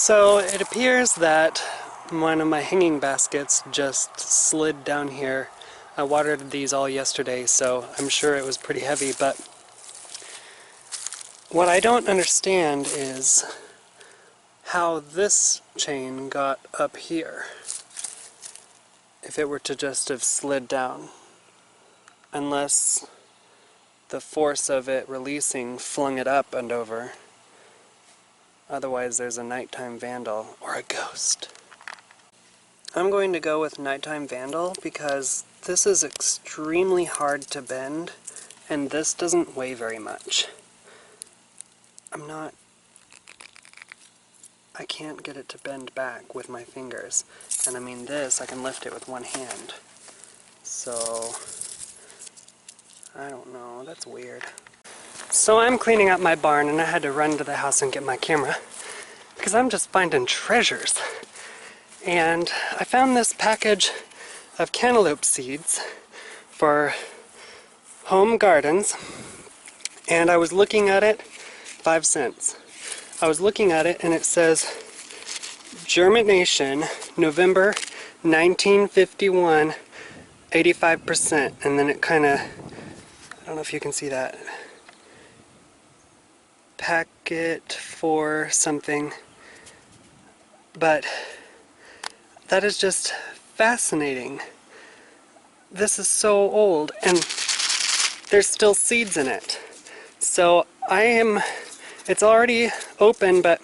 So it appears that one of my hanging baskets just slid down here. I watered these all yesterday, so I'm sure it was pretty heavy, but what I don't understand is how this chain got up here if it were to just have slid down, unless the force of it releasing flung it up and over. Otherwise there's a nighttime vandal or a ghost. I'm going to go with nighttime vandal because this is extremely hard to bend and this doesn't weigh very much. I can't get it to bend back with my fingers. And I mean this, I can lift it with one hand. So, I don't know, that's weird. So I'm cleaning up my barn and I had to run to the house and get my camera because I'm just finding treasures. And I found this package of cantaloupe seeds for home gardens, and I was looking at it, 5 cents. I was looking at it and it says germination November 1951, 85%, and then it kind of, I don't know if you can see that, packet for something, but that is just fascinating. This is so old and there's still seeds in it. So it's already open, but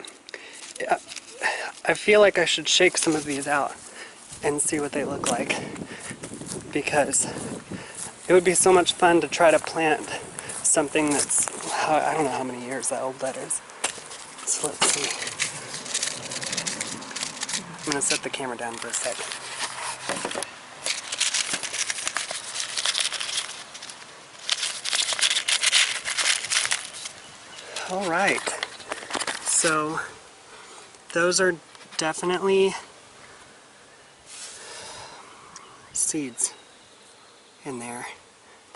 I feel like I should shake some of these out and see what they look like, because it would be so much fun to try to plant something that's, I don't know how many years old that is. So let's see. I'm going to set the camera down for a second. Alright, so those are definitely seeds in there.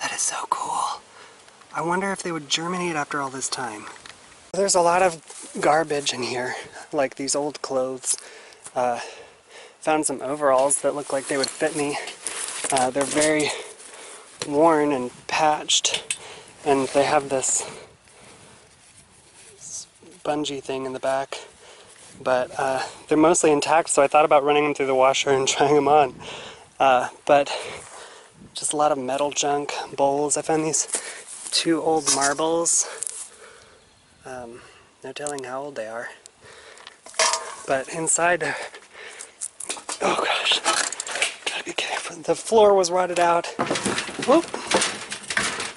That is so cool. I wonder if they would germinate after all this time. There's a lot of garbage in here, like these old clothes. Found some overalls that look like they would fit me. They're very worn and patched, and they have this bungee thing in the back, but they're mostly intact, so I thought about running them through the washer and trying them on. But just a lot of metal junk, bowls. I found these 2 old marbles. No telling how old they are. But inside, oh gosh, gotta be careful. The floor was rotted out. Whoop!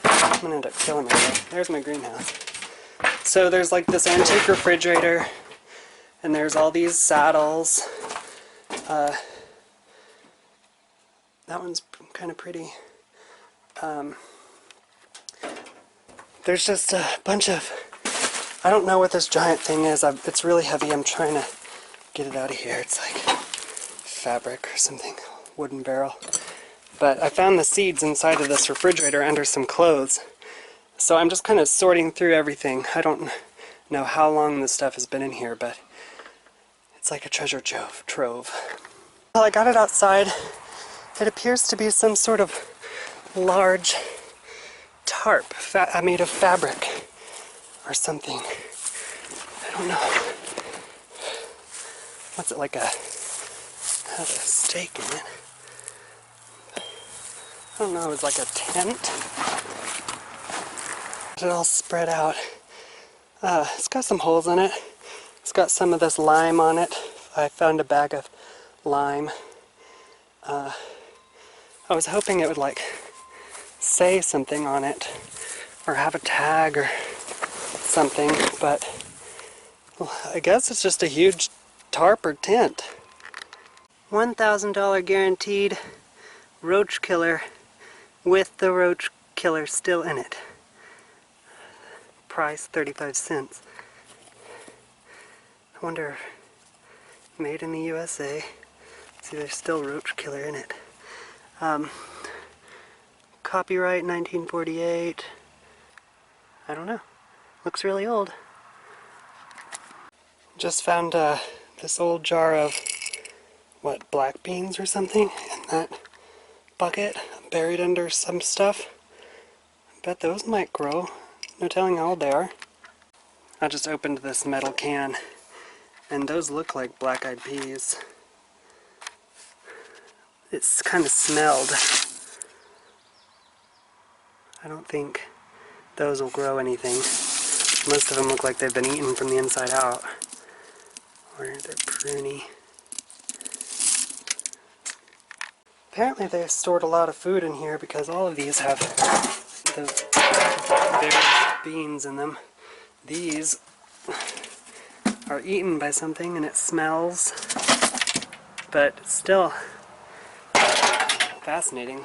I'm gonna end up killing myself. There's my greenhouse. So there's like this antique refrigerator, and there's all these saddles. That one's kind of pretty. There's just a bunch of, I don't know what this giant thing is. It's really heavy. I'm trying to get it out of here. It's like fabric or something, wooden barrel. But I found the seeds inside of this refrigerator under some clothes. So I'm just kind of sorting through everything. I don't know how long this stuff has been in here, but it's like a treasure trove. Well, I got it outside. It appears to be some sort of large tarp made of fabric or something. I don't know. What's it, like a, has a stake in it? I don't know, it's like a tent. It all spread out. It's got some holes in it. It's got some of this lime on it. I found a bag of lime. I I was hoping it would like say something on it or have a tag or something, but well, I guess it's just a huge tarp or tent. $1,000 guaranteed roach killer with the roach killer still in it. Price 35 cents. I wonder, made in the USA. See, there's still roach killer in it. Copyright 1948. I don't know. Looks really old. Just found this old jar of, what, black beans or something in that bucket, buried under some stuff. I bet those might grow. No telling how old they are. I just opened this metal can, and those look like black-eyed peas. It's kind of smelled. I don't think those will grow anything. Most of them look like they've been eaten from the inside out. Or they're pruny. Apparently they've stored a lot of food in here because all of these have the various beans in them. These are eaten by something and it smells, but still fascinating.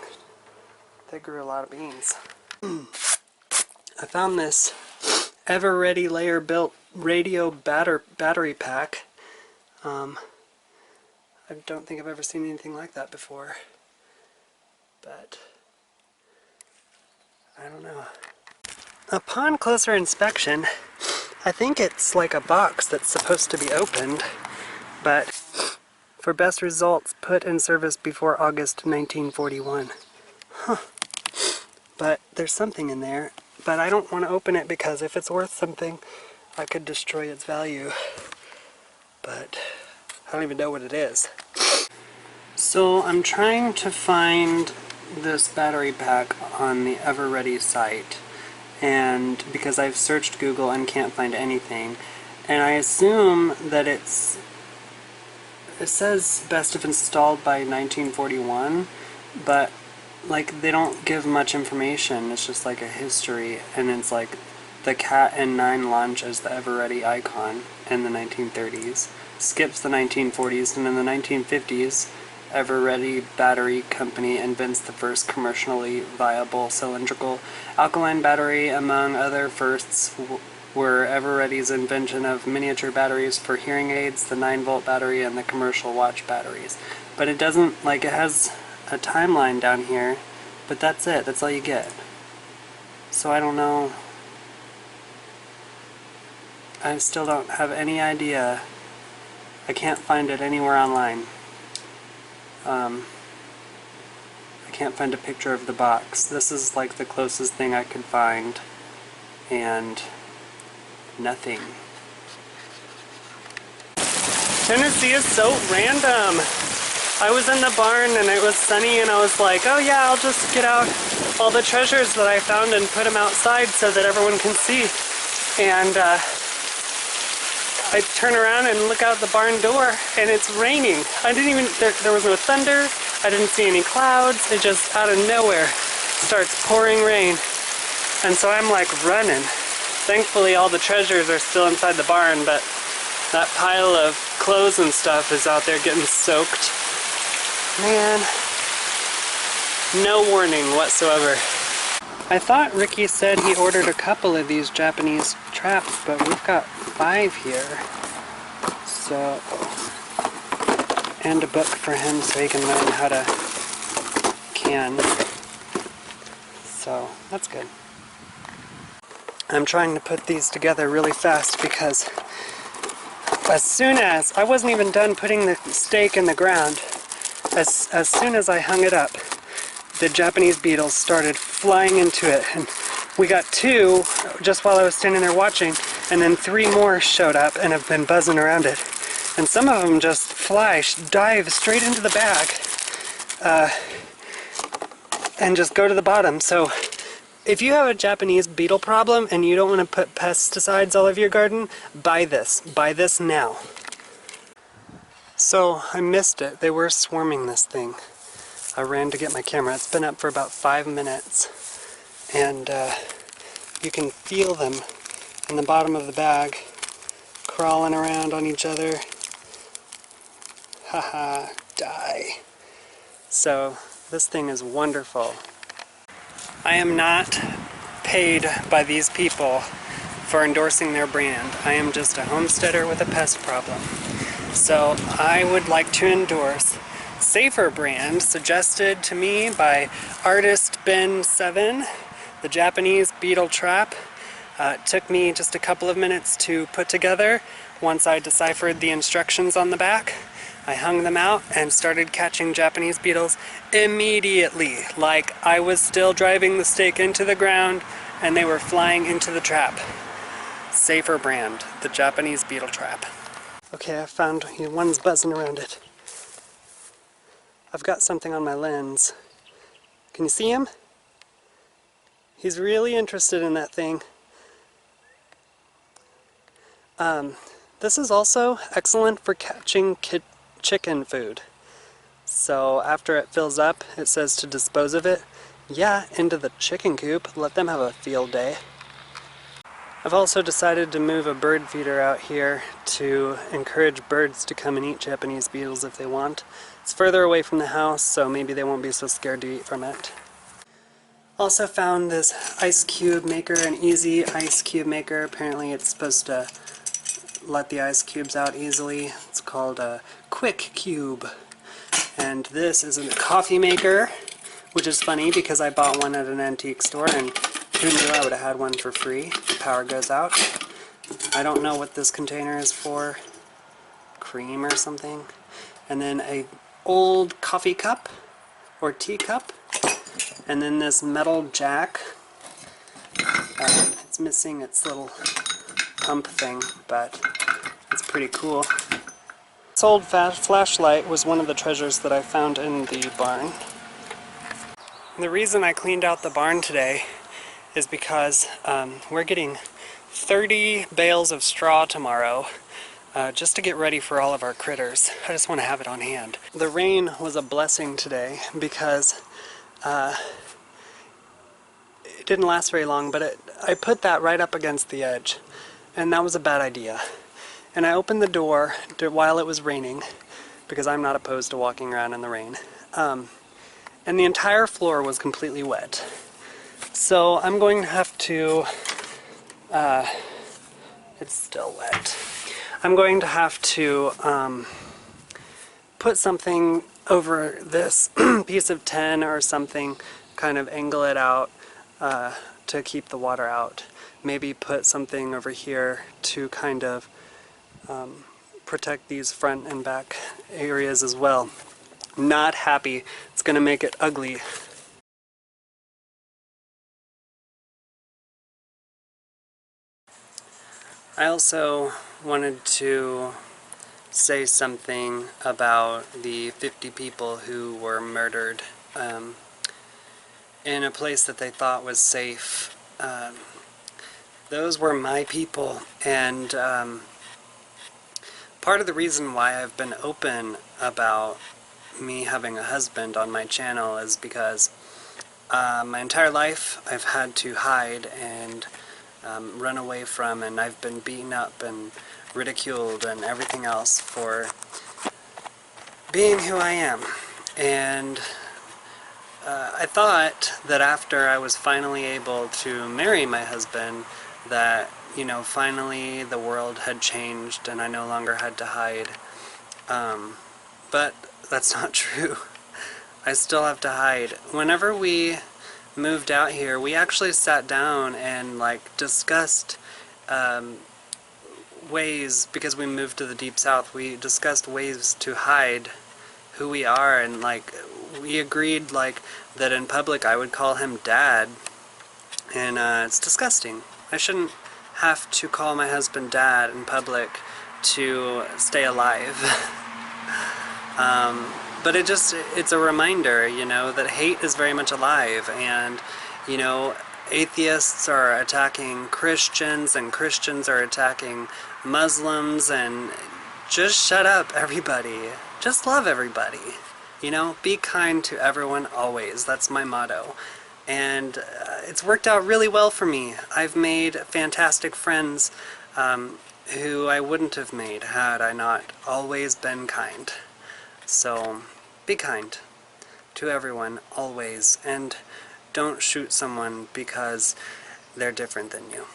They grew a lot of beans. I found this Ever Ready layer built radio battery pack. I don't think I've ever seen anything like that before, but I don't know. Upon closer inspection, I think it's like a box that's supposed to be opened, but for best results, put in service before August 1941. Huh. But there's something in there, but I don't want to open it because if it's worth something, I could destroy its value. But I don't even know what it is. So I'm trying to find this battery pack on the Ever Ready site, and because I've searched Google and can't find anything, and I assume that it says best if installed by 1941, but like they don't give much information. It's just like a history, and it's like the Cat N9 launch as the Ever Ready icon in the 1930s, skips the 1940s, and in the 1950s Ever Ready Battery Company invents the first commercially viable cylindrical alkaline battery. Among other firsts were Ever Ready's invention of miniature batteries for hearing aids, the 9-volt battery, and the commercial watch batteries. But it doesn't, like, it has a timeline down here, but that's it. That's all you get. So I don't know. I still don't have any idea. I can't find it anywhere online. I can't find a picture of the box. This is like the closest thing I could find, and nothing. Tennessee is so random. I was in the barn and it was sunny and I was like, oh yeah, I'll just get out all the treasures that I found and put them outside so that everyone can see. And I turn around and look out the barn door and it's raining. I didn't even, there was no thunder, I didn't see any clouds, it just out of nowhere starts pouring rain. And so I'm like running. Thankfully all the treasures are still inside the barn, but that pile of clothes and stuff is out there getting soaked. Man, no warning whatsoever. I thought Ricky said he ordered a couple of these Japanese traps, but we've got 5 here. So, and a book for him so he can learn how to can. So, that's good. I'm trying to put these together really fast because as soon as, I wasn't even done putting the stake in the ground, as soon as I hung it up, the Japanese beetles started flying into it, and we got 2 just while I was standing there watching, and then 3 more showed up and have been buzzing around it. And some of them just fly, dive straight into the bag, and just go to the bottom. So if you have a Japanese beetle problem and you don't want to put pesticides all over your garden, buy this. Buy this now. So I missed it. They were swarming this thing. I ran to get my camera. It's been up for about 5 minutes, and you can feel them in the bottom of the bag crawling around on each other. Haha, die. So this thing is wonderful. I am not paid by these people for endorsing their brand. I am just a homesteader with a pest problem. So I would like to endorse Safer brand, suggested to me by artist Ben7, the Japanese beetle trap. It took me just a couple of minutes to put together. Once I deciphered the instructions on the back, I hung them out and started catching Japanese beetles immediately, like I was still driving the stake into the ground and they were flying into the trap. Safer brand, the Japanese beetle trap. Okay, I found one's buzzing around it. I've got something on my lens. Can you see him? He's really interested in that thing. This is also excellent for catching chicken food. So after it fills up, it says to dispose of it. Yeah, into the chicken coop. Let them have a field day. I've also decided to move a bird feeder out here to encourage birds to come and eat Japanese beetles if they want. It's further away from the house, so maybe they won't be so scared to eat from it. Also found this ice cube maker, an easy ice cube maker. Apparently it's supposed to let the ice cubes out easily. It's called a Quick Cube. And this is a coffee maker, which is funny because I bought one at an antique store and who knew I would have had one for free. The power goes out. I don't know what this container is for. Cream or something. And then a old coffee cup or tea cup. And then this metal jack. It's missing its little pump thing, but it's pretty cool. This old flashlight was one of the treasures that I found in the barn. The reason I cleaned out the barn today is because we're getting 30 bales of straw tomorrow just to get ready for all of our critters. I just want to have it on hand. The rain was a blessing today because it didn't last very long, but I put that right up against the edge. And that was a bad idea. And I opened the door while it was raining, because I'm not opposed to walking around in the rain. And the entire floor was completely wet. So I'm going to have to, it's still wet. I'm going to have to put something over this piece of tin or something, kind of angle it out to keep the water out. Maybe put something over here to kind of protect these front and back areas as well. Not happy. It's going to make it ugly. I also wanted to say something about the 50 people who were murdered in a place that they thought was safe. Those were my people, and part of the reason why I've been open about me having a husband on my channel is because my entire life I've had to hide and run away from, and I've been beaten up and ridiculed and everything else for being who I am. And I thought that after I was finally able to marry my husband, that, you know, finally the world had changed and I no longer had to hide. But that's not true. I still have to hide. Whenever we moved out here, we actually sat down and discussed ways, because we moved to the Deep South, we discussed ways to hide who we are, and we agreed that in public I would call him Dad, and it's disgusting. I shouldn't have to call my husband Dad in public to stay alive. But it's a reminder, you know, that hate is very much alive, and, you know, atheists are attacking Christians, and Christians are attacking Muslims, and just shut up, everybody. Just love everybody. You know, be kind to everyone always. That's my motto. And it's worked out really well for me. I've made fantastic friends who I wouldn't have made had I not always been kind. So, be kind to everyone, always, and don't shoot someone because they're different than you.